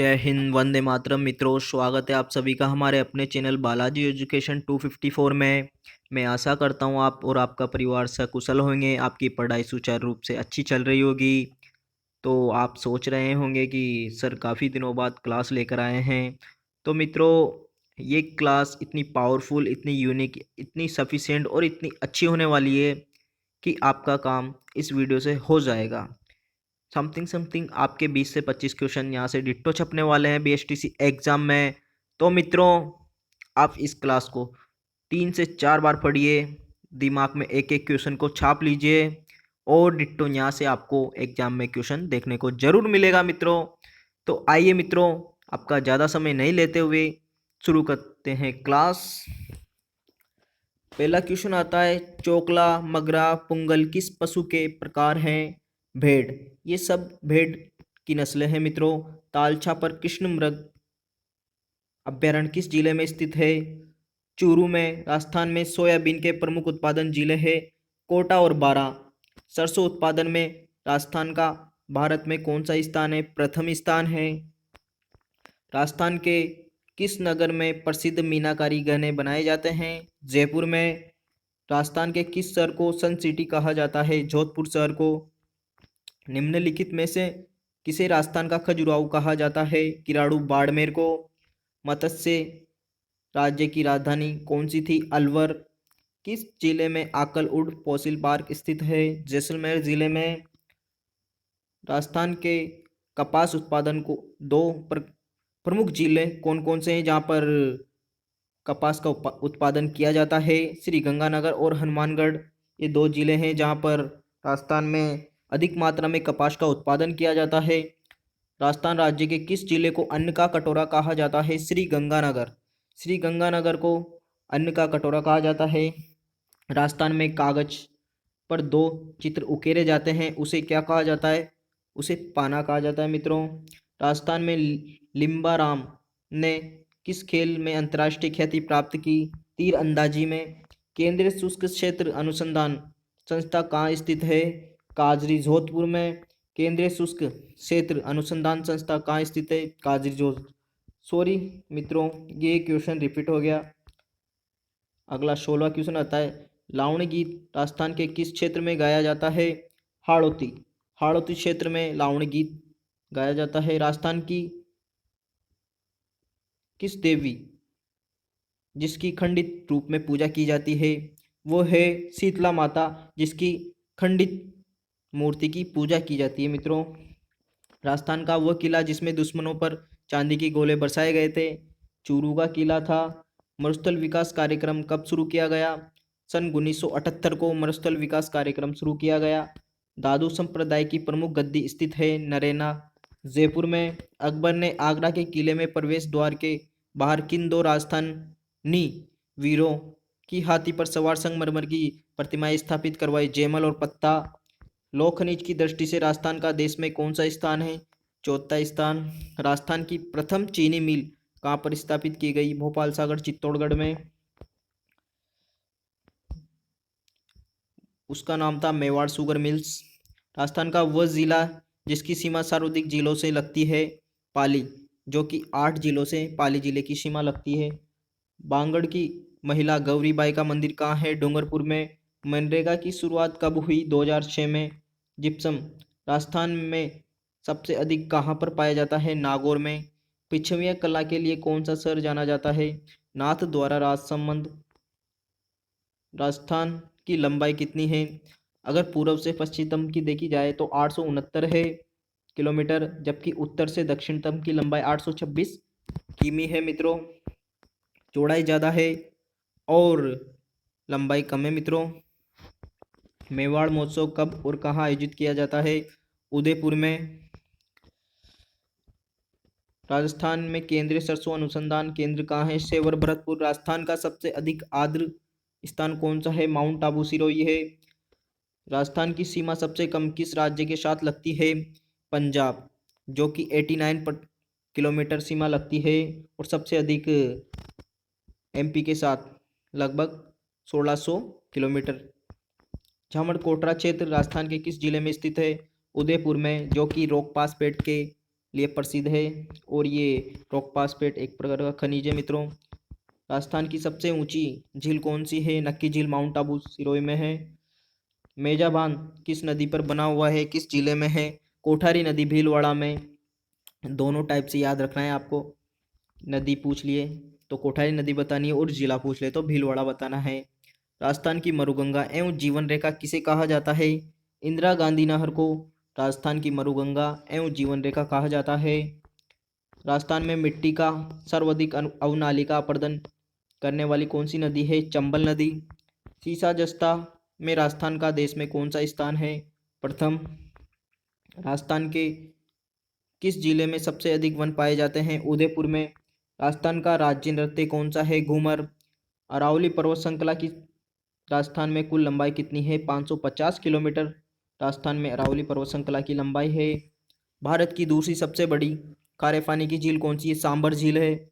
जय हिंद, वंदे मातरम। मित्रों, स्वागत है आप सभी का हमारे अपने चैनल बालाजी एजुकेशन 254 में। मैं आशा करता हूँ आप और आपका परिवार सकुशल होंगे, आपकी पढ़ाई सुचारू रूप से अच्छी चल रही होगी। तो आप सोच रहे होंगे कि सर काफ़ी दिनों बाद क्लास लेकर आए हैं। तो मित्रों, ये क्लास इतनी पावरफुल, इतनी यूनिक, इतनी सफिशिएंट और इतनी अच्छी होने वाली है कि आपका काम इस वीडियो से हो जाएगा। समथिंग समथिंग आपके 20 से 25 क्वेश्चन यहाँ से डिट्टो छपने वाले हैं बीएसटीसी एग्जाम में। तो मित्रों, आप इस क्लास को 3 से 4 बार पढ़िए, दिमाग में एक एक क्वेश्चन को छाप लीजिए और डिट्टो यहाँ से आपको एग्जाम में क्वेश्चन देखने को जरूर मिलेगा मित्रों। तो आइए मित्रों, आपका ज़्यादा समय नहीं लेते हुए शुरू करते हैं क्लास। पहला क्वेश्चन आता है, चोकला, मगरा, पुंगल किस पशु के प्रकार हैं? भेड़। ये सब भेड़ की नस्लें हैं मित्रों। तालछा पर कृष्ण मृग अभ्यारण्य किस जिले में स्थित है? चूरू में। राजस्थान में सोयाबीन के प्रमुख उत्पादन जिले हैं कोटा और बारां। सरसों उत्पादन में राजस्थान का भारत में कौन सा स्थान है? प्रथम स्थान है। राजस्थान के किस नगर में प्रसिद्ध मीनाकारी गहने बनाए जाते हैं? जयपुर में। राजस्थान के किस शहर को सन सिटी कहा जाता है? जोधपुर शहर को। निम्नलिखित में से किसे राजस्थान का खजुराहो कहा जाता है? किराड़ू बाड़मेर को। मत्स्य राज्य की राजधानी कौन सी थी? अलवर। किस जिले में आकलउड फॉसिल पार्क स्थित है? जैसलमेर जिले में। राजस्थान के कपास उत्पादन को दो प्रमुख जिले कौन कौन से हैं जहाँ पर कपास का उत्पादन किया जाता है? श्री गंगानगर और हनुमानगढ़। ये दो जिले हैं जहाँ पर राजस्थान में अधिक मात्रा में कपास का उत्पादन किया जाता है। राजस्थान राज्य के किस जिले को अन्न का कटोरा कहा जाता है? श्री गंगानगर। श्री गंगानगर को अन्न का कटोरा कहा जाता है। राजस्थान में कागज पर दो चित्र उकेरे जाते हैं, उसे क्या कहा जाता है? उसे पाना कहा जाता है मित्रों। राजस्थान में लिम्बाराम ने किस खेल में अंतर्राष्ट्रीय ख्याति प्राप्त की? तीर अंदाजी में। केंद्रीय शुष्क क्षेत्र अनुसंधान संस्था कहाँ स्थित है? काजरी जोधपुर में। केंद्रीय शुष्क क्षेत्र अनुसंधान संस्था कहाँ स्थित है? काजरी जोध सॉरी मित्रों, ये क्वेश्चन रिपीट हो गया। अगला 16वां क्वेश्चन आता है, लावणी गीत राजस्थान के किस क्षेत्र में गाया जाता है? हाड़ौती। हाड़ौती क्षेत्र में लावणी गीत गाया जाता है। राजस्थान की किस देवी जिसकी खंडित रूप में पूजा की जाती है? वो है शीतला माता, जिसकी खंडित मूर्ति की पूजा की जाती है मित्रों। राजस्थान का वह किला जिसमें दुश्मनों पर चांदी के गोले बरसाए गए थे? चूरू का किला था। मरुस्थल विकास कार्यक्रम कब शुरू किया गया? सन 1978 को मरुस्थल विकास कार्यक्रम शुरू किया गया। दादू संप्रदाय की प्रमुख गद्दी स्थित है नरेना, जयपुर में। अकबर ने आगरा के किले में प्रवेश द्वार के बाहर किन दो राजस्थानी वीरों की हाथी पर सवार संगमरमर की प्रतिमाएं स्थापित करवाई? जयमल और पत्ता। लौह खनिज की दृष्टि से राजस्थान का देश में कौन सा स्थान है? चौथा स्थान। राजस्थान की प्रथम चीनी मिल कहाँ पर स्थापित की गई? भोपाल, सागर, चित्तौड़गढ़ में। उसका नाम था मेवाड़ शुगर मिल्स। राजस्थान का वह जिला जिसकी सीमा सर्वाधिक जिलों से लगती है? पाली, जो कि 8 जिलों से पाली जिले की सीमा लगती है। बांगड़ की महिला गौरीबाई का मंदिर कहाँ है? डूंगरपुर में। मनरेगा की शुरुआत कब हुई? 2006 में। जिप्सम राजस्थान में सबसे अधिक कहाँ पर पाया जाता है? नागौर में। पिछविया कला के लिए कौन सा शहर जाना जाता है? नाथ द्वारा राजसमंद। राजस्थान की लंबाई कितनी है? अगर पूर्व से पश्चिमतम की देखी जाए तो 869 है किलोमीटर, जबकि उत्तर से दक्षिणतम की लंबाई 826 किमी है मित्रों। चौड़ाई ज़्यादा है और लंबाई कम है मित्रों। मेवाड़ महोत्सव कब और कहाँ आयोजित किया जाता है? उदयपुर में। राजस्थान में केंद्रीय सरसों अनुसंधान केंद्र कहाँ है? सेवर भरतपुर। राजस्थान का सबसे अधिक आर्द्र स्थान कौन सा है? माउंट आबू सिरोही है। राजस्थान की सीमा सबसे कम किस राज्य के साथ लगती है? पंजाब, जो कि 89 किलोमीटर सीमा लगती है, और सबसे अधिक एमपी के साथ लगभग 1600 किलोमीटर। झामड़ कोटरा क्षेत्र राजस्थान के किस जिले में स्थित है? उदयपुर में, जो कि रोक पास पेट के लिए प्रसिद्ध है। और ये रॉक फास्फेट एक प्रकार का खनिज है मित्रों। राजस्थान की सबसे ऊंची झील कौन सी है? नक्की झील माउंट आबू सिरोही में है। मेजा बांध किस नदी पर बना हुआ है? किस जिले में है? कोठारी नदी भीलवाड़ा में। दोनों टाइप से याद रखना है आपको। नदी पूछ लिए तो कोठारी नदी बतानी है, और जिला पूछ ले तो भीलवाड़ा बताना है। राजस्थान की मरुगंगा एवं जीवन रेखा किसे कहा जाता है? इंदिरा गांधी नहर को राजस्थान की मरुगंगा एवं जीवन रेखा कहा जाता है। राजस्थान में मिट्टी का सर्वाधिक अवनालिका अपरदन करने वाली कौन सी नदी है? चंबल नदी। सीसा जस्ता में राजस्थान का देश में कौन सा स्थान है? प्रथम। राजस्थान के किस जिले में सबसे अधिक वन पाए जाते हैं? उदयपुर में। राजस्थान का राज्य नृत्य कौन सा है? घूमर। अरावली पर्वत श्रृंखला की राजस्थान में कुल लंबाई कितनी है? 550 किलोमीटर राजस्थान में अरावली पर्वत श्रृंखला की लंबाई है। भारत की दूसरी सबसे बड़ी खारे पानी की झील कौन सी है? सांबर झील है।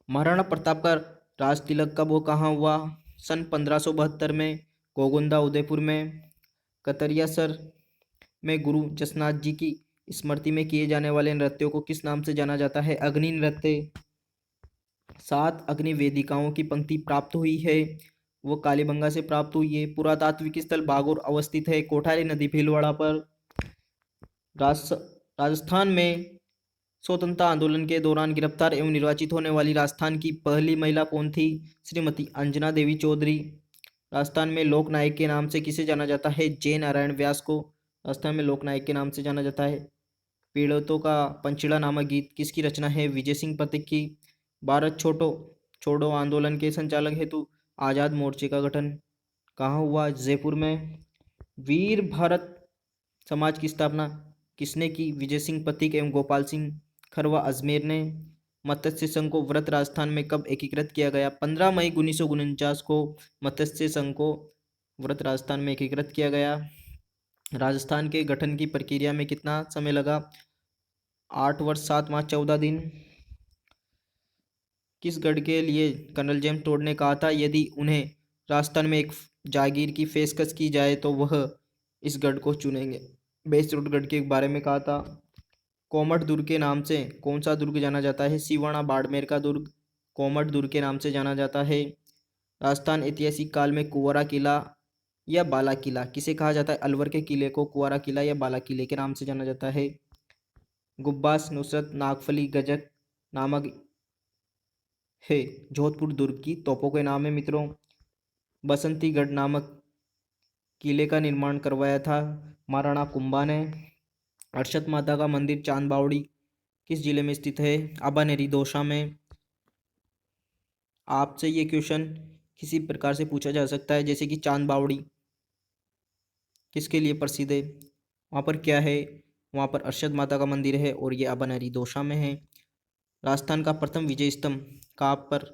महाराणा प्रताप का राज तिलक कब वो कहाँ हुआ? सन 1572 में गोगुंदा उदयपुर में। कतरियासर में गुरु जसनाथ जी की स्मृति में किए जाने वाले नृत्यों को किस नाम से जाना जाता है? अग्नि नृत्य। 7 अग्नि वेदिकाओं की पंक्ति प्राप्त हुई है, वो कालीबंगा से प्राप्त हुई है। पुरातात्विक स्थल बागौर अवस्थित है, कोठारी नदी भीलवाड़ा पर। राजस्थान में स्वतंत्रता आंदोलन के दौरान गिरफ्तार एवं निर्वाचित होने वाली राजस्थान की पहली महिला कौन थी? श्रीमती अंजना देवी चौधरी। राजस्थान में लोकनायक के नाम से किसे जाना जाता है? जय नारायण व्यास को राजस्थान में लोकनायक के नाम से जाना जाता है। पीड़ितों का पंचड़ा नामक गीत किसकी रचना है? विजय सिंह पथिक की। भारत छोड़ो छोड़ो आंदोलन के संचालक हेतु आज़ाद मोर्चे का गठन कहाँ हुआ? जयपुर में। वीर भारत समाज की स्थापना किसने की? विजय सिंह पथिक एवं गोपाल सिंह खरवा अजमेर ने। मत्स्य संघ को व्रत राजस्थान में कब एकीकृत किया गया? 15 मई 1949 को मत्स्य संघ को व्रत राजस्थान में एकीकृत किया गया। राजस्थान के गठन की प्रक्रिया में कितना समय लगा? 8 वर्ष 7 माह 14 दिन। किस गढ़ के लिए कर्नल जेम्स टोड ने कहा था यदि उन्हें राजस्थान में एक जागीर की पेशकश की जाए तो वह इस गढ़ को चुनेंगे? बेसरोड के बारे में कहा था। कोमट दुर्ग के नाम से कौन सा दुर्ग जाना जाता है? सिवाना बाड़मेर का दुर्ग कोमट दुर्ग के नाम से जाना जाता है। राजस्थान ऐतिहासिक काल में कुंवरा किला या बाला किला किसे कहा जाता है? अलवर के किले को कुंवरा किला या बाला किले के नाम से जाना जाता है। गुब्बास नुसरत नागफली गजक नामक है जोधपुर दुर्ग की तोपों के नाम है मित्रों। बसंतीगढ़ नामक किले का निर्माण करवाया था महाराणा कुंभा ने। अर्शद माता का मंदिर चांद बावड़ी किस जिले में स्थित है? अबानेरी दौसा में। आपसे ये क्वेश्चन किसी प्रकार से पूछा जा सकता है, जैसे कि चांद बावड़ी किसके लिए प्रसिद्ध है? वहाँ पर क्या है? वहाँ पर अर्शद माता का मंदिर है और ये अबानेरी दौसा में है। राजस्थान का प्रथम विजय स्तंभ कहाँ पर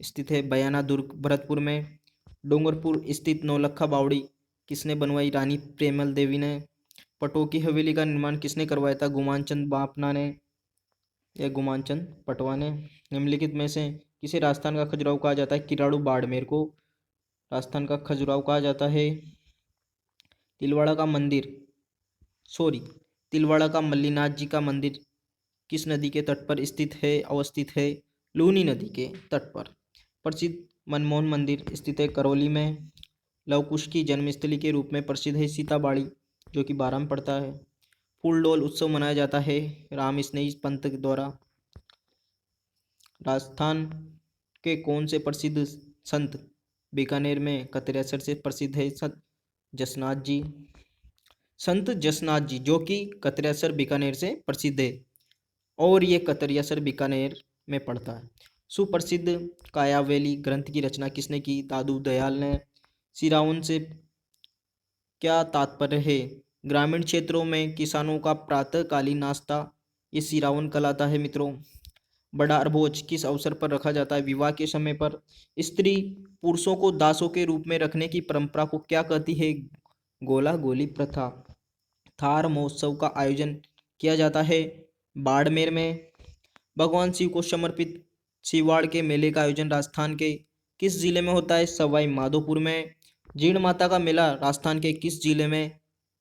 स्थित है? बयाना दुर्ग भरतपुर में। डूंगरपुर स्थित नौलखा बावड़ी किसने बनवाई? रानी प्रेमल देवी ने। पटो की हवेली का निर्माण किसने करवाया था? गुमानचंद बापना ने या गुमानचंद पटवा ने। निम्नलिखित में से किसे राजस्थान का खजुराहो कहा जाता है? किराड़ू बाड़मेर को राजस्थान का खजुराहो कहा जाता है। तिलवाड़ा का मंदिर तिलवाड़ा का मल्लीनाथ जी का मंदिर किस नदी के तट पर स्थित है? अवस्थित है लूनी नदी के तट पर। प्रसिद्ध मनमोहन मंदिर स्थित है करौली में। लव कुश की जन्मस्थली के रूप में प्रसिद्ध है सीताबाड़ी जो कि बारां में पड़ता है। फूलडोल उत्सव मनाया जाता है राम स्नेही पंथ द्वारा। राजस्थान के कौन से प्रसिद्ध संत बीकानेर में कतरेसर से प्रसिद्ध है? संत जसनाथ जी जो कि कतरेसर बीकानेर से प्रसिद्ध है और ये कतरियासर बीकानेर में पड़ता है। सुप्रसिद्ध कायावेली ग्रंथ की रचना किसने की? दादू दयाल ने। सिरावन से क्या तात्पर्य है? ग्रामीण क्षेत्रों में किसानों का प्रातःकालीन नाश्ता ये सिरावन कहलाता है मित्रों। बड़ा अरभोज किस अवसर पर रखा जाता है? विवाह के समय पर। स्त्री पुरुषों को दासों के रूप में रखने की परंपरा को क्या कहती है? गोला गोली प्रथा। थार महोत्सव का आयोजन किया जाता है बाड़मेर में। भगवान शिव को समर्पित शिवाड़ के मेले का आयोजन राजस्थान के किस जिले में होता है? सवाई माधोपुर में। जीण माता का मेला राजस्थान के किस जिले में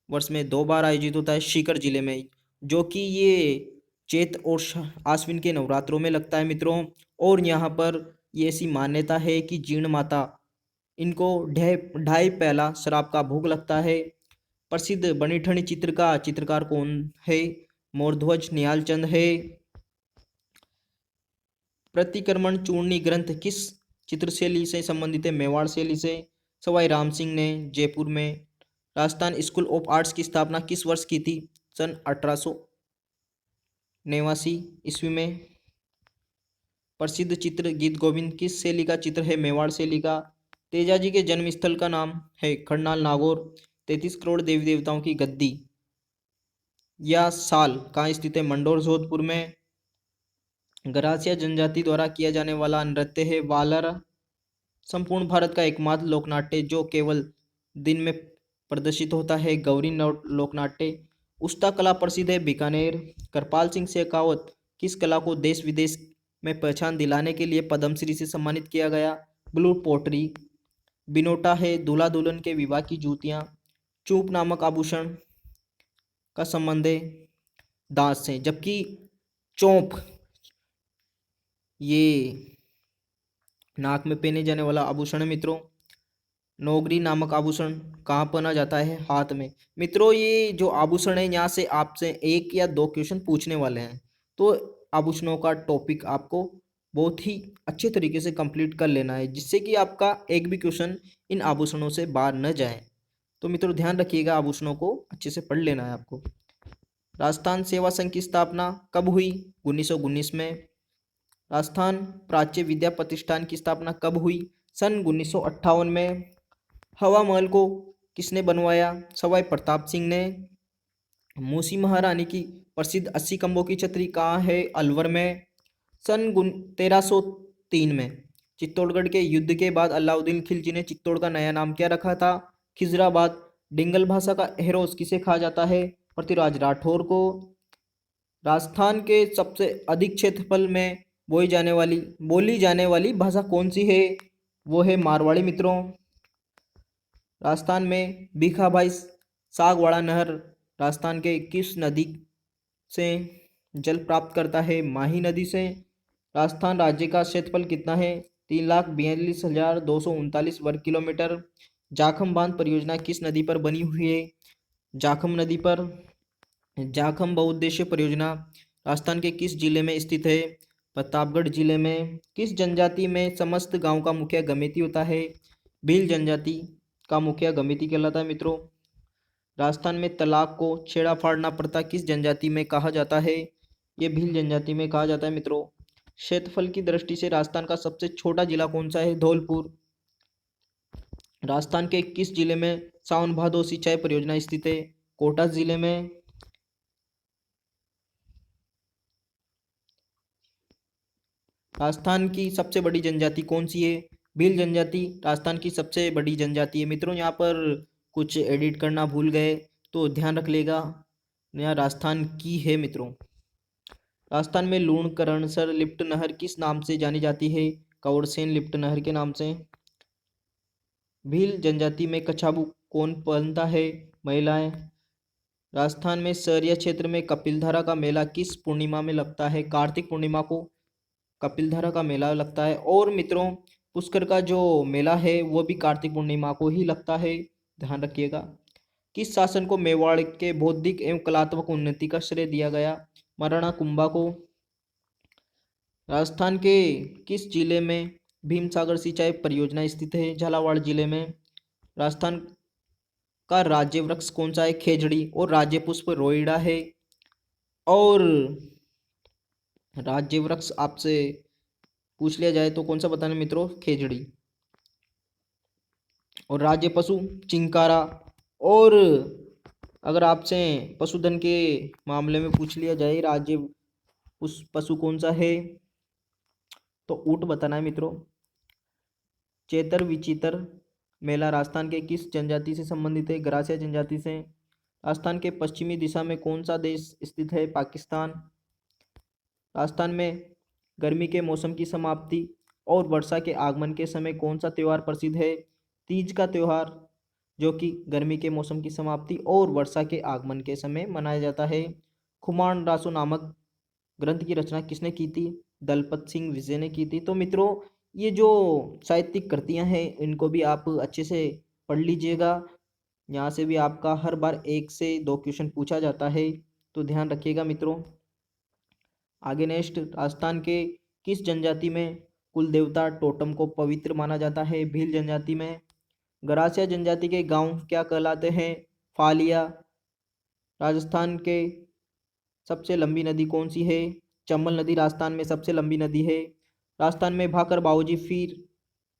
वर्ष में 2 बार आयोजित होता है? सीकर जिले में। जो कि ये चैत और आश्विन के नवरात्रों में लगता है मित्रों। और यहाँ पर ये ऐसी मान्यता है कि जीर्ण माता इनको ढाई ढाई प्याला शराब का भोग लगता है। प्रसिद्ध बनी ठनी चित्र का चित्रकार कौन है? मोरध्वज निहालचंद है। प्रतिक्रमण चूर्णी ग्रंथ किस चित्रशैली से संबंधित है? मेवाड़ शैली से। सवाई राम सिंह ने जयपुर में। राजस्थान स्कूल ऑफ आर्ट्स की स्थापना किस वर्ष की थी? सन 1889 ईस्वी में। प्रसिद्ध चित्र गीत गोविंद किस शैली का चित्र है? मेवाड़ शैली का। तेजाजी के जन्म स्थल का नाम है खड़नाल नागौर। 33 करोड़ देवी देवताओं की गद्दी या साल कहाँ स्थित है? मंडोर जोधपुर में। गरासिया जनजाति द्वारा किया जाने वाला नृत्य है वालर। संपूर्ण भारत का एकमात्र लोकनाट्य जो केवल दिन में प्रदर्शित होता है गौरी लोकनाट्य। उस्ता कला प्रसिद्ध है बीकानेर। कृपाल सिंह शेखावत किस कला को देश विदेश में पहचान दिलाने के लिए पद्मश्री से सम्मानित किया गया? Blue pottery. बिनोटा है दूल्हा दुल्हन के विवाह की जूतियां। चूप नामक आभूषण का संबंध है दांत से, जबकि चौंप ये नाक में पहने जाने वाला आभूषण है मित्रों। नौगरी नामक आभूषण कहाँ पहना जाता है? हाथ में। मित्रों ये जो आभूषण है यहाँ से आपसे एक या दो क्वेश्चन पूछने वाले हैं, तो आभूषणों का टॉपिक आपको बहुत ही अच्छे तरीके से कंप्लीट कर लेना है, जिससे कि आपका एक भी क्वेश्चन इन आभूषणों से बाहर न जाए। तो मित्रों ध्यान रखिएगा, आभूषणों को अच्छे से पढ़ लेना है आपको। राजस्थान सेवा संघ की स्थापना कब हुई? 1919 में। राजस्थान प्राच्य विद्या प्रतिष्ठान की स्थापना कब हुई? सन 1958 में। हवा महल को किसने बनवाया? सवाई प्रताप सिंह ने। मूसी महारानी की प्रसिद्ध 80 खंभों की छतरी कहाँ है? अलवर में। सन 1303 में चित्तौड़गढ़ के युद्ध के बाद अलाउद्दीन खिलजी ने चित्तौड़ का नया नाम क्या रखा था? खिजराबाद। डिंगल भाषा का हेरोस किसे कहा जाता है? पृथ्वीराज राठौर को। राजस्थान के सबसे अधिक क्षेत्रफल में बोली जाने वाली भाषा कौन सी है? वो है मारवाड़ी मित्रों। राजस्थान में भीखाभाई सागवाड़ा नहर राजस्थान के किस नदी से जल प्राप्त करता है? माही नदी से। राजस्थान राज्य का क्षेत्रफल कितना है? 3,42,239 वर्ग किलोमीटर। जाखम बांध परियोजना किस नदी पर बनी हुई है? जाखम नदी पर। जाखम बहुउद्देशीय परियोजना राजस्थान के किस जिले में स्थित है? प्रतापगढ़ जिले में। किस जनजाति में समस्त गांव का मुखिया गमेती होता है? भील जनजाति का मुखिया गमेती कहलाता है मित्रों। राजस्थान में तलाक को छेड़ा फाड़ना प्रथा किस जनजाति में कहा जाता है? ये भील जनजाति में कहा जाता है मित्रों। क्षेत्रफल की दृष्टि से राजस्थान का सबसे छोटा जिला कौन सा है? धौलपुर। राजस्थान के किस जिले में सावन भादो सिंचाई परियोजना स्थित है? कोटा जिले में। राजस्थान की सबसे बड़ी जनजाति कौन सी है? भील जनजाति राजस्थान की सबसे बड़ी जनजाति है मित्रों। यहाँ पर कुछ एडिट करना भूल गए तो ध्यान रख लेगा, यहाँ राजस्थान की है मित्रों। राजस्थान में लूणकरणसर लिफ्ट नहर किस नाम से जानी जाती है? कंवरसेन लिफ्ट नहर के नाम से। भील जनजाति में कछाबू कौन पहनता है? महिलाएं। राजस्थान में सहरिया क्षेत्र में कपिलधारा का मेला किस पूर्णिमा में लगता है? कार्तिक पूर्णिमा को कपिलधारा का मेला लगता है। और मित्रों पुष्कर का जो मेला है वो भी कार्तिक पूर्णिमा को ही लगता है, ध्यान रखिएगा। किस शासन को मेवाड़ के बौद्धिक एवं कलात्मक उन्नति का श्रेय दिया गया? महाराणा कुंभा को। राजस्थान के किस जिले में भीमसागर सिंचाई परियोजना स्थित है? झालावाड़ जिले में। राजस्थान का राज्य वृक्ष कौन सा है? खेजड़ी। और राज्य पुष्प रोइड़ा है। और राज्य वृक्ष आपसे पूछ लिया जाए तो कौन सा बताना मित्रों? खेजड़ी। और राज्य पशु चिंकारा। और अगर आपसे पशुधन के मामले में पूछ लिया जाए राज्य उस पशु कौन सा है, तो ऊंट बताना है मित्रों। चेतर विचितर मेला राजस्थान के किस जनजाति से संबंधित है? गरासिया जनजाति से। राजस्थान के पश्चिमी दिशा में कौन सा देश स्थित है? पाकिस्तान। राजस्थान में गर्मी के मौसम की समाप्ति और वर्षा के आगमन के समय कौन सा त्यौहार प्रसिद्ध है? तीज का त्यौहार, जो कि गर्मी के मौसम की समाप्ति और वर्षा के आगमन के समय मनाया जाता है। खुमान रासो नामक ग्रंथ की रचना किसने की थी? दलपत सिंह विजय ने की थी। तो मित्रों, ये जो साहित्यिक कृतियां हैं इनको भी आप अच्छे से पढ़ लीजिएगा। यहाँ से भी आपका हर बार 1 से 2 क्वेश्चन पूछा जाता है, तो ध्यान रखिएगा मित्रों। आगे नेक्स्ट, राजस्थान के किस जनजाति में कुल देवता टोटम को पवित्र माना जाता है? भील जनजाति में। गरासिया जनजाति के गांव क्या कहलाते हैं? फालिया। राजस्थान के सबसे लंबी नदी कौन सी है? चंबल नदी राजस्थान में सबसे लंबी नदी है। राजस्थान में भाकर बाबूजी फिर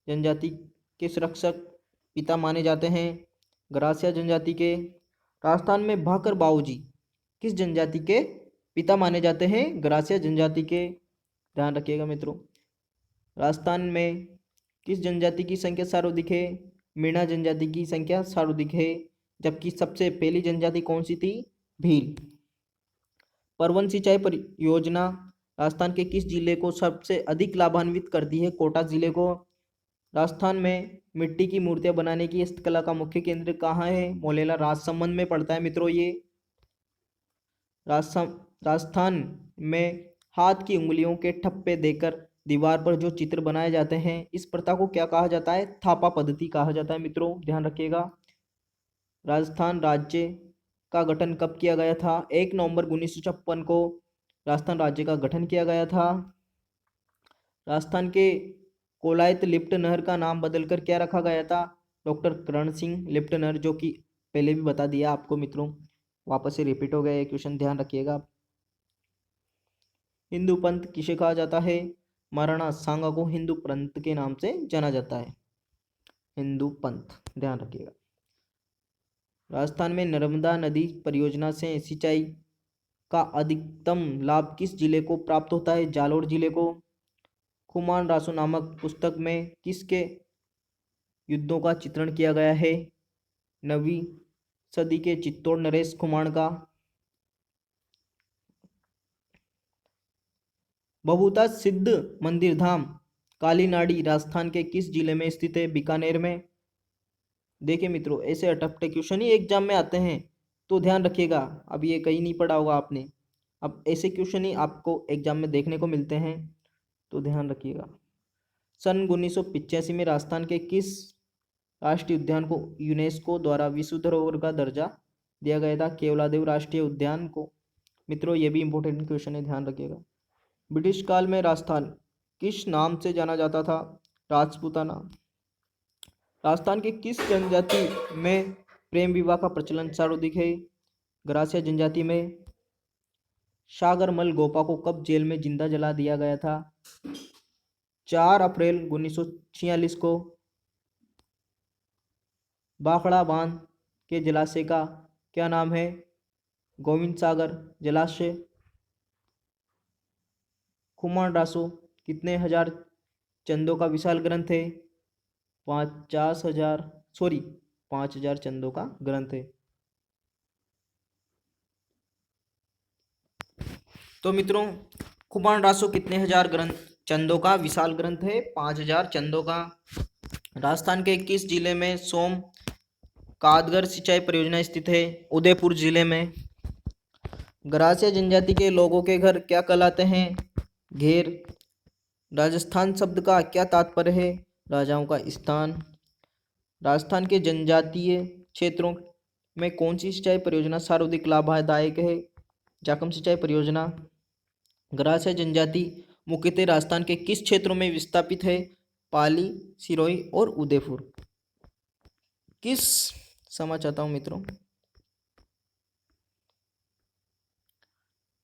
जनजाति के संरक्षक पिता माने जाते हैं? गरासिया जनजाति के। राजस्थान में भाकर बाबूजी किस जनजाति के पिता माने जाते हैं? गरासिया जनजाति के। ध्यान रखिएगा मित्रों। राजस्थान में किस जनजाति की संख्या सर्वाधिक है? मीणा जनजाति की संख्या सर्वाधिक है। जबकि सबसे पहली जनजाति कौन सी थी? भील। परवन सिंचाई परियोजना राजस्थान के किस जिले को सबसे अधिक लाभान्वित करती है? कोटा जिले को। राजस्थान में मिट्टी की मूर्तियां बनाने की इस कला का मुख्य केंद्र कहाँ है? मोलेला राजसमंद में पड़ता है मित्रों ये। राजस्थान में हाथ की उंगलियों के ठप्पे देकर दीवार पर जो चित्र बनाए जाते हैं, इस प्रथा को क्या कहा जाता है? थापा पद्धति कहा जाता है मित्रों, ध्यान रखिएगा। राजस्थान राज्य का गठन कब किया गया था? 1 नवंबर 1956 को राजस्थान राज्य का गठन किया गया था। राजस्थान के कोलायत लिफ्ट नहर का नाम बदलकर क्या रखा गया था? डॉक्टर करण सिंह लिफ्ट नहर, जो कि पहले भी बता दिया आपको मित्रों, वापस से रिपीट हो गया ये क्वेश्चन, ध्यान रखिएगा। हिंदू पंथ किसे कहा जाता है? महाराणा सांगा को हिंदू पंथ के नाम से जाना जाता है, हिंदू पंथ, ध्यान रखिएगा। राजस्थान में नर्मदा नदी परियोजना से सिंचाई का अधिकतम लाभ किस जिले को प्राप्त होता है? जालोर जिले को। खुमान रासो नामक पुस्तक में किसके युद्धों का चित्रण किया गया है? 9वीं सदी के चित्तौड़ नरेश खुमान का। बभूता सिद्ध मंदिर धाम कालीनाडी राजस्थान के किस जिले में स्थित है? बीकानेर में। देखिए मित्रों, ऐसे अटपटे क्वेश्चन ही एग्जाम में आते हैं, तो ध्यान रखिएगा। अब ये कहीं नहीं पढ़ा होगा आपने, अब ऐसे क्वेश्चन ही आपको एग्जाम में देखने को मिलते हैं, तो ध्यान रखिएगा। सन 1985 में राजस्थान के किस राष्ट्रीय उद्यान को यूनेस्को द्वारा विश्व धरोहर का दर्जा दिया गया था? केवलादेव राष्ट्रीय उद्यान को। मित्रों, ये भी इंपॉर्टेंट क्वेश्चन है, ध्यान रखिएगा। ब्रिटिश काल में राजस्थान किस नाम से जाना जाता था? राजपूताना। राजस्थान के किस जनजाति में प्रेम विवाह का प्रचलन सर्वाधिक है? गरासिया जनजाति में। सागरमल गोपा को कब जेल में जिंदा जला दिया गया था? 4 अप्रैल 1946 को। बाखड़ा बांध के जलाशय का क्या नाम है? गोविंद सागर जलाशय। खुमान रासो कितने हजार चंदों का विशाल ग्रंथ है? 5,000 चंदों का ग्रंथ है। तो मित्रों, खुमान रासो कितने हजार ग्रंथ चंदों का विशाल ग्रंथ है? 5,000 चंदों का। राजस्थान के किस जिले में सोम कादगर सिंचाई परियोजना स्थित है? उदयपुर जिले में। गरासिया जनजाति के लोगों के घर क्या कहलाते हैं? घेर। राजस्थान शब्द का क्या तात्पर्य है? राजाओं का स्थान। राजस्थान के जनजातीय क्षेत्रों में कौन सी सिंचाई परियोजना सर्वाधिक लाभदायक है? जाखम सिंचाई परियोजना। गरासिया जनजाति मुख्यतः राजस्थान के किस क्षेत्रों में विस्थापित है? पाली, सिरोही और उदयपुर। किस समझ चाहता हूँ मित्रों,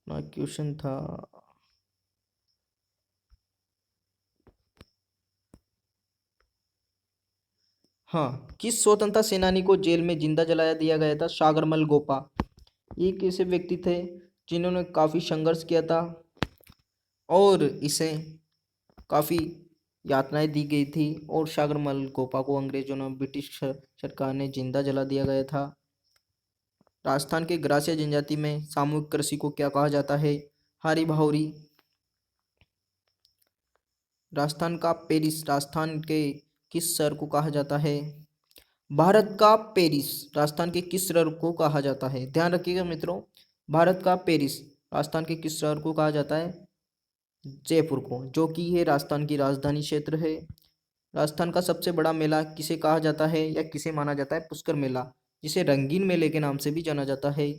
क्वेश्चन था, हाँ, किस स्वतंत्रता सेनानी को जेल में जिंदा जलाया दिया गया था? सागरमल गोपा। ये कैसे व्यक्ति थे जिन्होंने काफ़ी संघर्ष किया था और इसे काफ़ी यातनाएं दी गई थी, और सागरमल गोपा को अंग्रेजों ने, ब्रिटिश सरकार ने जिंदा जला दिया गया था। राजस्थान के गरासिया जनजाति में सामूहिक कृषि को क्या कहा जाता है? हारी भावरी। राजस्थान का पेरिस राजस्थान के किस शहर को कहा जाता है? भारत का पेरिस राजस्थान के किस शहर को कहा जाता है? ध्यान रखिएगा मित्रों, भारत का पेरिस राजस्थान के किस शहर को कहा जाता है? जयपुर को, जो कि ये राजस्थान की राजधानी क्षेत्र है। राजस्थान का सबसे बड़ा मेला किसे कहा जाता है या किसे माना जाता है? पुष्कर मेला, जिसे रंगीन मेले के नाम से भी जाना जाता है।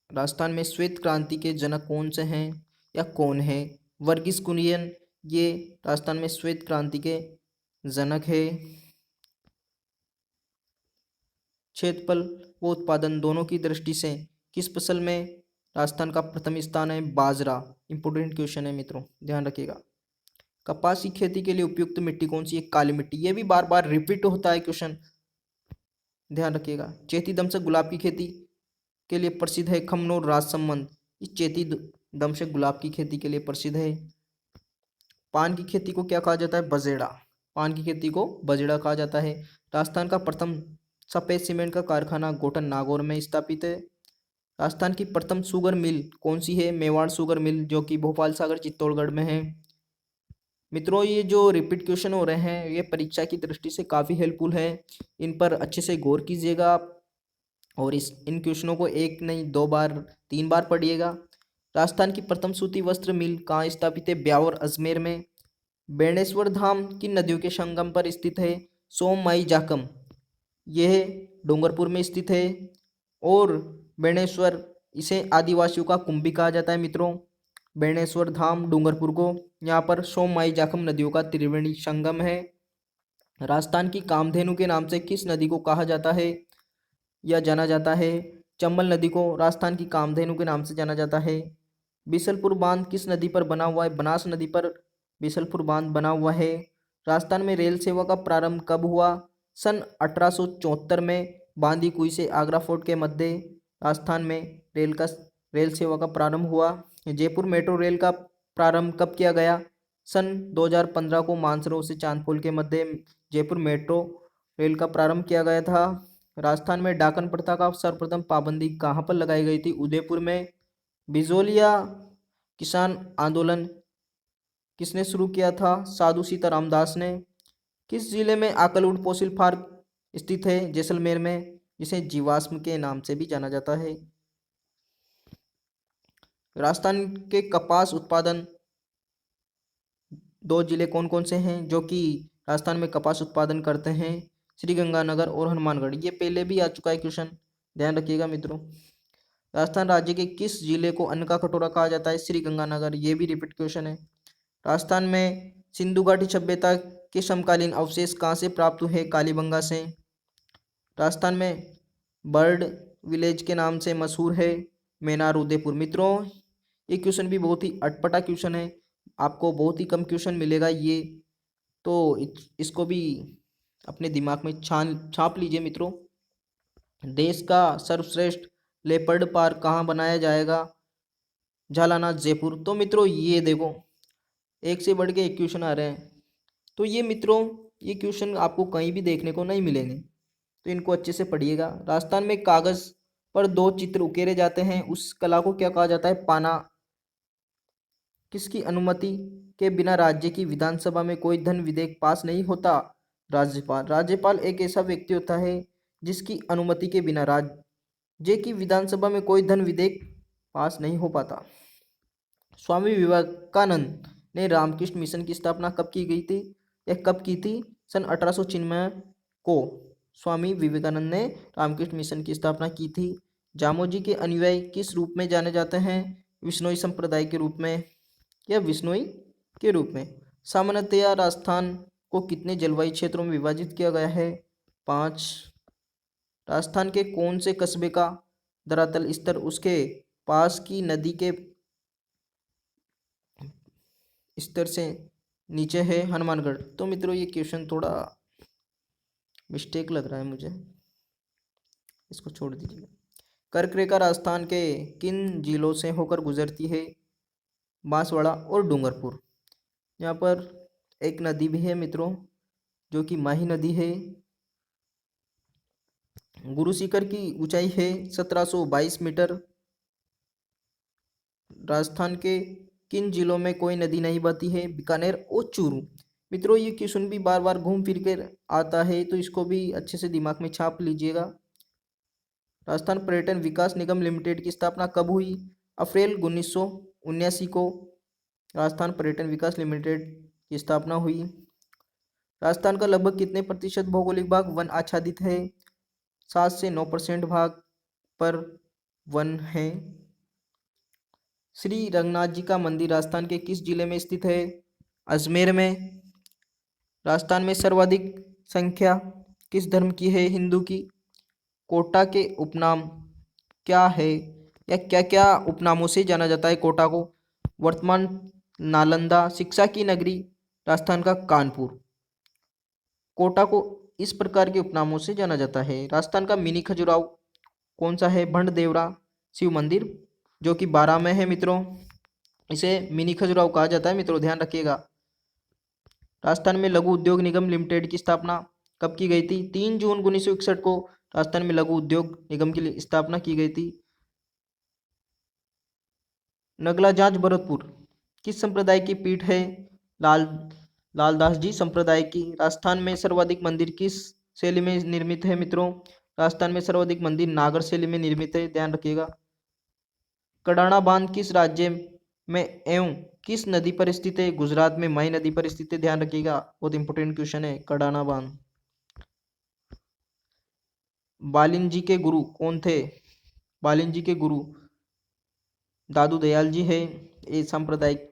राजस्थान में श्वेत क्रांति के जनक कौन से हैं या कौन है? वर्गीस कुरियन, ये राजस्थान में श्वेत क्रांति के जनक है। क्षेत्रफल व उत्पादन दोनों की दृष्टि से किस फसल में राजस्थान का प्रथम स्थान है? बाजरा। इंपोर्टेंट क्वेश्चन है मित्रों, ध्यान रखिएगा। कपास की खेती के लिए उपयुक्त मिट्टी कौन सी है? काली मिट्टी। ये भी बार बार रिपीट होता है क्वेश्चन, ध्यान रखिएगा। चेती दम से गुलाब की खेती के लिए प्रसिद्ध है खमनोर राजसमंद। इस चेती दम से गुलाब की खेती के लिए प्रसिद्ध है। पान की खेती को क्या कहा जाता है? बजेड़ा। पान की खेती को बजेड़ा कहा जाता है। राजस्थान का प्रथम सफेद सीमेंट का कारखाना गोठन नागौर में स्थापित है। राजस्थान की प्रथम शुगर मिल कौन सी है? मेवाड़ शुगर मिल, जो कि भोपाल सागर चित्तौड़गढ़ में है। मित्रों, ये जो रिपीट क्वेश्चन हो रहे हैं ये परीक्षा की दृष्टि से काफ़ी हेल्पफुल है, इन पर अच्छे से गौर कीजिएगा आप, और इन क्वेश्चनों को एक नहीं 2 बार 3 बार पढ़िएगा। राजस्थान की प्रथम सूती वस्त्र मिल कहाँ स्थापित है? ब्यावर अजमेर में। बेणेश्वर धाम किन नदियों के संगम पर स्थित है? सोम माई जाकम, यह डूंगरपुर में स्थित है। और बेणेश्वर, इसे आदिवासियों का कुंभ भी कहा जाता है मित्रों। बेणेश्वर धाम डूंगरपुर को, यहाँ पर सोम माई जाखम नदियों का त्रिवेणी संगम है। राजस्थान की कामधेनु के नाम से किस नदी को कहा जाता है या जाना जाता है? चंबल नदी को राजस्थान की कामधेनु के नाम से जाना जाता है। बीसलपुर बांध किस नदी पर बना हुआ है? बनास नदी पर बीसलपुर बांध बना हुआ है। राजस्थान में रेल सेवा का प्रारंभ कब हुआ? सन 1874 में बांदी कुई से आगरा फोर्ट के मध्य राजस्थान में रेल सेवा का प्रारंभ हुआ। जयपुर मेट्रो रेल का प्रारंभ कब किया गया? सन 2015 को मानसरोवर से चांदपोल के मध्य जयपुर मेट्रो रेल का प्रारंभ किया गया था। राजस्थान में डाकन प्रथा का सर्वप्रथम पाबंदी कहाँ पर लगाई गई थी? उदयपुर में। बिजोलिया किसान आंदोलन किसने शुरू किया था? साधु सीताराम दास ने। किस जिले में आकलवुड फॉसिल पार्क स्थित है? जैसलमेर में, जिसे जीवाश्म के नाम से भी जाना जाता है। राजस्थान के कपास उत्पादन 2 जिले कौन कौन से हैं जो कि राजस्थान में कपास उत्पादन करते हैं? श्रीगंगानगर और हनुमानगढ़। ये पहले भी आ चुका है क्वेश्चन, ध्यान रखिएगा मित्रों। राजस्थान राज्य के किस जिले को अन्न का कटोरा कहा जाता है? श्रीगंगानगर। ये भी रिपीट क्वेश्चन है। राजस्थान में सिंधु घाटी सभ्यता के समकालीन अवशेष कहाँ से प्राप्त हुए? कालीबंगा से। राजस्थान में बर्ड विलेज के नाम से मशहूर है मेनार उदयपुर। मित्रों, ये क्वेश्चन भी बहुत ही अटपटा क्वेश्चन है, आपको बहुत ही कम क्वेश्चन मिलेगा ये, तो इसको भी अपने दिमाग में छाप लीजिए मित्रों। देश का सर्वश्रेष्ठ लेपर्ड पार्क कहाँ बनाया जाएगा? झालाना जयपुर। तो मित्रों ये देखो, एक से बढ़ के एक क्वेश्चन आ रहे हैं, तो ये मित्रों ये क्वेश्चन आपको कहीं भी देखने को नहीं मिलेंगे, तो इनको अच्छे से पढ़िएगा। राजस्थान में कागज पर 2 चित्र उकेरे जाते हैं, उस कला को क्या कहा जाता है? पाना। किसकी अनुमति के बिना राज्य की विधानसभा में कोई धन विधेयक पास नहीं होता? राज्यपाल। राज्यपाल एक ऐसा व्यक्ति होता है जिसकी अनुमति के बिना राज्य की विधानसभा में कोई धन विधेयक पास नहीं हो पाता। स्वामी विवेकानंद ने रामकृष्ण मिशन की स्थापना कब की गई थी या कब की थी? सन 1896 को स्वामी विवेकानंद ने रामकृष्ण मिशन की स्थापना की थी। जामोजी के अनुयायी किस रूप में जाने जाते हैं? विश्नोई संप्रदाय के रूप में या विश्नोई के रूप में। सामान्यतया राजस्थान को कितने जलवायु क्षेत्रों में विभाजित किया गया है? 5। राजस्थान के कौन से कस्बे का धरातल स्तर उसके पास की नदी के स्तर से नीचे है? हनुमानगढ़। तो मित्रों ये क्वेश्चन थोड़ा मिस्टेक लग रहा है मुझे, इसको छोड़ दीजिए। कर्करेखा राजस्थान के किन जिलों से होकर गुजरती है? बांसवाड़ा और डूंगरपुर। यहाँ पर एक नदी भी है मित्रों जो कि माही नदी है। गुरु शिखर की ऊंचाई है 1722 मीटर। राजस्थान के किन जिलों में कोई नदी नहीं बहती है? बीकानेर और चूरू। मित्रों ये क्वेश्चन भी बार बार घूम फिर कर आता है, तो इसको भी अच्छे से दिमाग में छाप लीजिएगा। राजस्थान पर्यटन विकास निगम लिमिटेड की स्थापना कब हुई? अप्रैल 1979 को राजस्थान पर्यटन विकास लिमिटेड की स्थापना हुई। राजस्थान का लगभग कितने प्रतिशत भौगोलिक भाग वन आच्छादित है? 7 से 9% भाग पर वन है। श्री रंगनाथ जी का मंदिर राजस्थान के किस जिले में स्थित है? अजमेर में। राजस्थान में सर्वाधिक संख्या किस धर्म की है? हिंदू की। कोटा के उपनाम क्या है, या क्या क्या उपनामों से जाना जाता है कोटा को? वर्तमान नालंदा, शिक्षा की नगरी, राजस्थान का कानपुर। कोटा को इस प्रकार के उपनामों से जाना जाता है। राजस्थान का मिनी खजुराहो कौन सा है? भंड देवरा शिव मंदिर, जो कि बारां में है मित्रों। इसे मिनी खजुराहो कहा जाता है मित्रों, ध्यान रखिएगा। राजस्थान में लघु उद्योग निगम लिमिटेड की स्थापना कब की गई थी? 3 जून 1961 को राजस्थान में लघु उद्योग निगम की स्थापना की गई थी। नगला जांच भरतपुर किस संप्रदाय की पीठ है? लालदास जी संप्रदाय की। राजस्थान में सर्वाधिक मंदिर किस शैली में निर्मित है मित्रों? राजस्थान में सर्वाधिक मंदिर नागर शैली में निर्मित है, ध्यान रखिएगा। कडाना बांध किस राज्य में एवं किस नदी पर स्थित है? गुजरात में मई नदी पर स्थित है, ध्यान रखिएगा, बहुत इंपोर्टेंट क्वेश्चन है कडाना बांध। बालिन जी के गुरु कौन थे? बालिन जी के गुरु दादू दयाल जी है। ये सांप्रदायिक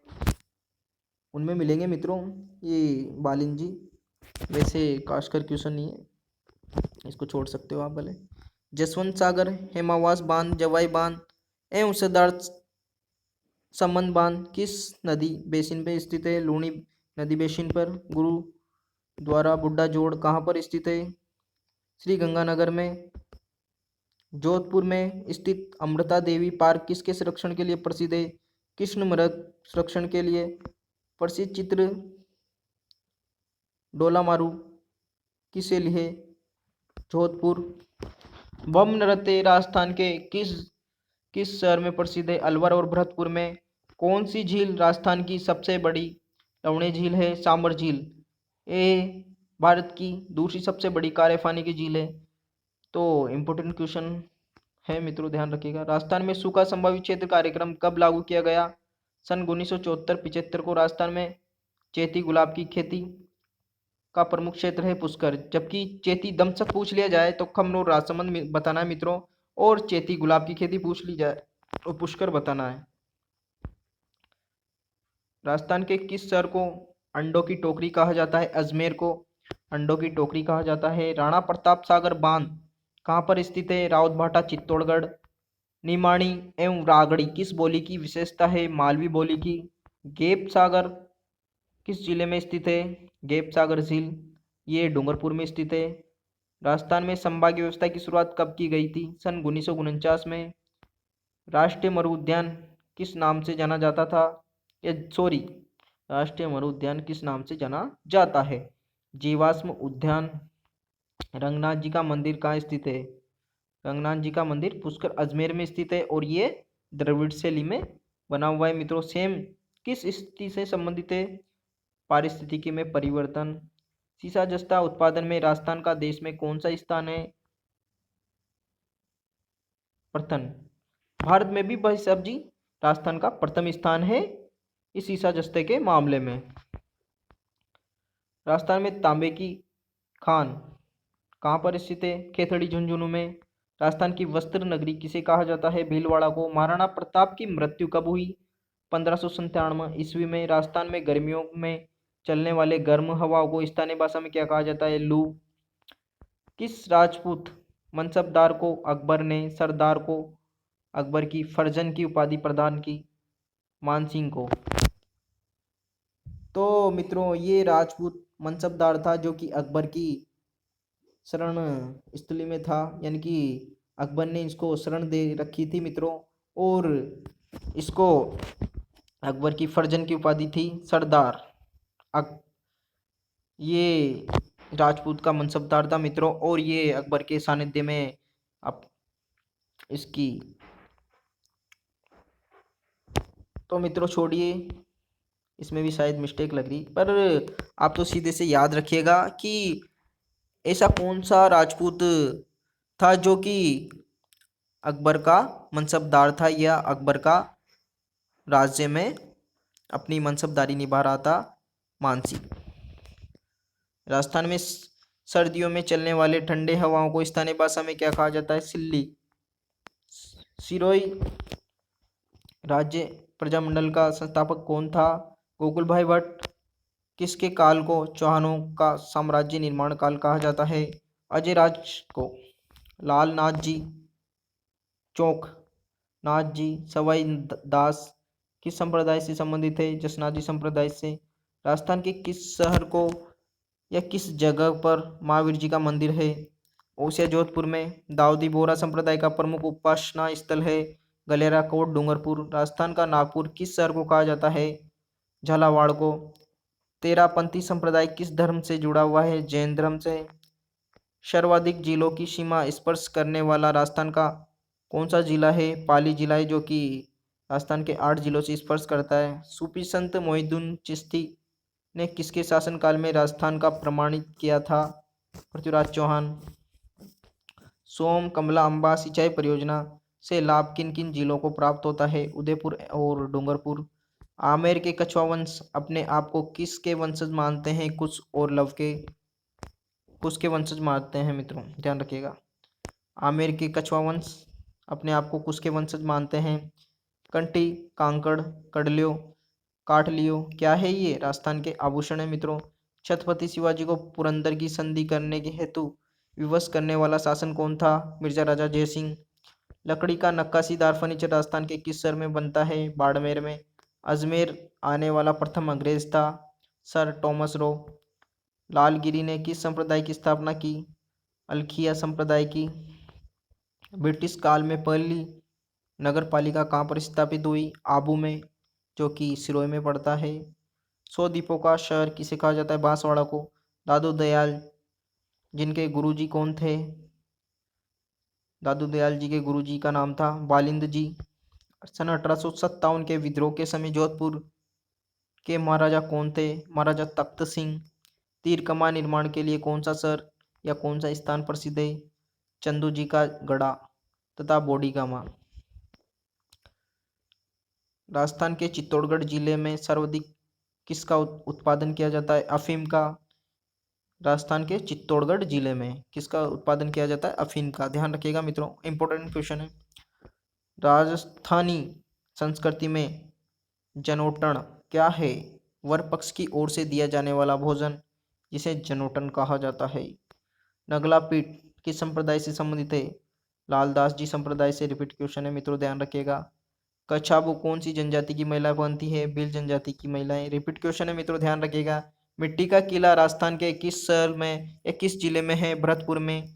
उनमें मिलेंगे मित्रों, ये बालिन जी। वैसे काशकर क्वेश्चन नहीं है, इसको छोड़ सकते हो आप भले। जसवंत सागर, हेमावास बांध, जवाई बांध एवं सिद्धार्थ संबंध बांध किस नदी बेसिन पे स्थित है? लूणी नदी बेसिन पर। गुरु द्वारा बुड्ढा जोड़ कहाँ पर स्थित है? श्री गंगानगर में। जोधपुर में स्थित अमृता देवी पार्क किसके संरक्षण के लिए प्रसिद्ध है? कृष्ण मृग संरक्षण के लिए। प्रसिद्ध चित्र डोला मारू की शैली है? जोधपुर। वम नृत्य राजस्थान के किस शहर में प्रसिद्ध है? अलवर और भरतपुर में। कौन सी झील राजस्थान की सबसे बड़ी लवणीय झील है? सांबर झील। ये भारत की दूसरी सबसे बड़ी काले पानी की झील है। तो इम्पोर्टेंट क्वेश्चन है मित्रों, ध्यान रखिएगा। राजस्थान में सूखा संभावित क्षेत्र कार्यक्रम कब लागू किया गया? सन 1974-75 को। राजस्थान में चैती गुलाब की खेती का प्रमुख क्षेत्र है पुष्कर, जबकि चैती दमसक पूछ लिया जाए तो खमनोर राजसमंद में बताना है मित्रों, और चैती गुलाब की खेती पूछ ली जाए तो पुष्कर बताना है। राजस्थान के किस शहर को अंडों की टोकरी कहा जाता है? अजमेर को अंडों की टोकरी कहा जाता है। राणा प्रताप सागर बांध कहाँ पर स्थित है? रावतभाटा चित्तौड़गढ़। निमाणी एवं रागड़ी किस बोली की विशेषता है? मालवी बोली की। गेप सागर किस जिले में स्थित है? गेप सागर झील ये डूंगरपुर में स्थित है। राजस्थान में संभागीय व्यवस्था की शुरुआत कब की गई थी? सन 1949 में। राष्ट्रीय मरु उद्यान किस नाम से जाना जाता था? राष्ट्रीय मरु उद्यान किस नाम से जाना जाता है? जीवाश्म उद्यान। रंगनाथ जी का मंदिर कहाँ स्थित है? रंगनाथ जी का मंदिर पुष्कर अजमेर में स्थित है, और ये द्रविड़ शैली में बना हुआ है मित्रों। सेम किस स्थिति से संबंधित है? पारिस्थितिकी में परिवर्तन। सीसा जस्ता उत्पादन में राजस्थान का देश में कौन सा स्थान है? प्रथम। भारत में भी भाई साहब जी राजस्थान का प्रथम स्थान है इस सीसा जस्ते के मामले में। राजस्थान में तांबे की खान कहाँ पर स्थित है? खेतड़ी झुंझुनू में। राजस्थान की वस्त्र नगरी किसे कहा जाता है? भीलवाड़ा को। महाराणा प्रताप की मृत्यु कब हुई? 1597 ईस्वी में। राजस्थान में गर्मियों में चलने वाले गर्म हवाओं को स्थानीय भाषा में क्या कहा जाता है? लू। किस राजपूत मनसबदार को अकबर ने सरदार को अकबर की फर्जन की उपाधि प्रदान की? मानसिंह को। तो मित्रों ये राजपूत मनसबदार था जो कि अकबर की शरण स्थली में था, यानी कि अकबर ने इसको शरण दे रखी थी मित्रों, और इसको अकबर की फर्जन की उपाधि थी सरदार। ये राजपूत का मनसबदार था मित्रों, और ये अकबर के सानिध्य में अब इसकी, तो मित्रों छोड़िए, इसमें भी शायद मिस्टेक लग रही, पर आप तो सीधे से याद रखिएगा कि ऐसा कौन सा राजपूत था जो कि अकबर का मनसबदार था या अकबर का राज्य में अपनी मनसबदारी निभा रहा था मानसी। राजस्थान में सर्दियों में चलने वाले ठंडे हवाओं को स्थानीय भाषा में क्या कहा जाता है? सिल्ली। सिरोही राज्य प्रजामंडल का संस्थापक कौन था? गोकुल भाई भट्ट। किसके काल को चौहानों का साम्राज्य निर्माण काल कहा जाता है? अजय राज को। लाल नाथ जी, चौक नाथ जी, सवाई दास किस संप्रदाय से संबंधित है? जसनाजी संप्रदाय से। राजस्थान के किस शहर को या किस जगह पर महावीर जी का मंदिर है? ओसिया जोधपुर में। दाऊदी बोहरा संप्रदाय का प्रमुख उपासना स्थल है गलेरा कोट डूंगरपुर। राजस्थान का नागपुर किस शहर को कहा जाता है? झालावाड़ को। तेरापंथी संप्रदाय किस धर्म से जुड़ा हुआ है? जैन धर्म से। सर्वाधिक जिलों की सीमा स्पर्श करने वाला राजस्थान का कौन सा जिला है? पाली जिला है, जो कि राजस्थान के 8 जिलों से स्पर्श करता है। सूफी संत मोहिउद्दीन चिश्ती ने किसके शासनकाल में राजस्थान का प्रमाणित किया था? पृथ्वीराज चौहान। सोम कमला अंबा सिंचाई परियोजना से लाभ किन किन जिलों को प्राप्त होता है? उदयपुर और डूंगरपुर। आमेर के कछवा वंश अपने आप को किसके वंशज मानते हैं? कुश और लव के किसके वंशज मानते हैं मित्रों? ध्यान रखिएगा। आमेर के कछवा वंश अपने आप को किसके वंशज मानते हैं? कंटी, कांकड़, कड़लियो, काठलियो क्या है ये? राजस्थान के आभूषण है मित्रों। छत्रपति शिवाजी को पुरंदर की संधि करने के हेतु विवश करने वाला शासन कौन था? मिर्जा राजा जयसिंह। लकड़ी का नक्काशीदार फर्नीचर राजस्थान के किस शहर में बनता है? बाड़मेर में। अजमेर आने वाला प्रथम अंग्रेज था सर टॉमस रो। लालगिरी ने किस संप्रदाय की स्थापना की? अलखिया संप्रदाय की। ब्रिटिश काल में पहली नगर पालिका कहाँ पर स्थापित हुई? आबू में, जो कि सिरोही में पड़ता है। 100 द्वीपों का शहर किसे कहा जाता है? बांसवाड़ा को। दादू दयाल जिनके गुरुजी कौन थे? दादू दयाल जी के गुरुजी का नाम था बालिंद जी। सन 1857 के विद्रोह के समय जोधपुर के महाराजा कौन थे? महाराजा तख्त सिंह। तीर कमान निर्माण के लिए कौन सा शहर या कौन सा स्थान प्रसिद्ध है? चंदू जी का गढ़ा तथा बोडीगामा। राजस्थान के चित्तौड़गढ़ जिले में सर्वाधिक किसका उत्पादन किया जाता है? अफीम का। राजस्थान के चित्तौड़गढ़ जिले में किसका उत्पादन किया जाता है? अफीम का। ध्यान रखिएगा मित्रों, इंपॉर्टेंट क्वेश्चन है। राजस्थानी संस्कृति में जनेऊटन क्या है? वर पक्ष की ओर से दिया जाने वाला भोजन, जिसे जनेऊटन कहा जाता है। नगला पीठ किस संप्रदाय से संबंधित है? लालदास जी संप्रदाय से। रिपीट क्वेश्चन है मित्रों, ध्यान रखिएगा। कछाबू कौन सी जनजाति की महिला बनती है? भील जनजाति की महिलाएं। रिपीट क्वेश्चन है मित्रों, ध्यान रखिएगा। मिट्टी का किला राजस्थान के किस शहर में या किस जिले में है? भरतपुर में।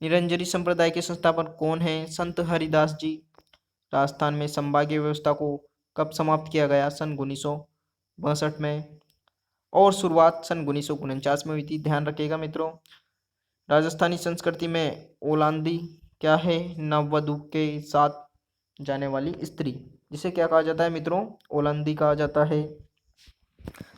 निरंजनी संप्रदाय के संस्थापक कौन है? संत हरिदास जी। राजस्थान में संभागीय व्यवस्था को कब समाप्त किया गया? सन 1962 में। और शुरुआत सन 1949 में हुई थी। ध्यान रखिएगा मित्रों। राजस्थानी संस्कृति में ओलांदी क्या है? नववधु के साथ जाने वाली स्त्री, जिसे क्या कहा जाता है मित्रों? ओलांदी कहा जाता है।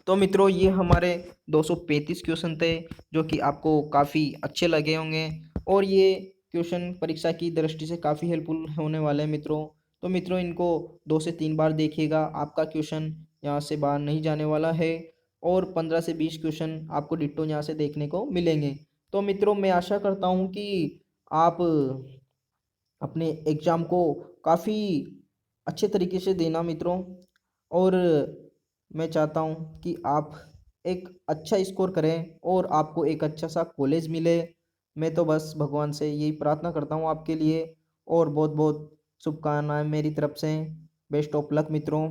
तो मित्रों, ये हमारे 235 क्वेश्चन थे, जो कि आपको काफ़ी अच्छे लगे होंगे और ये क्वेश्चन परीक्षा की दृष्टि से काफ़ी हेल्पफुल होने वाले हैं मित्रों। तो मित्रों, इनको 2 से 3 बार देखिएगा, आपका क्वेश्चन यहाँ से बाहर नहीं जाने वाला है और 15 से 20 क्वेश्चन आपको डिट्टो यहाँ से देखने को मिलेंगे। तो मित्रों, मैं आशा करता हूँ कि आप अपने एग्ज़ाम को काफ़ी अच्छे तरीके से देना मित्रों, और मैं चाहता हूँ कि आप एक अच्छा स्कोर करें और आपको एक अच्छा सा कॉलेज मिले। मैं तो बस भगवान से यही प्रार्थना करता हूँ आपके लिए, और बहुत बहुत शुभकामनाएं मेरी तरफ से। बेस्ट ऑफ लक मित्रों।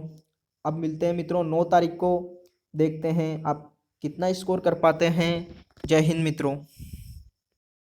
अब मिलते हैं मित्रों 9 तारीख को, देखते हैं आप कितना स्कोर कर पाते हैं। जय हिंद मित्रों।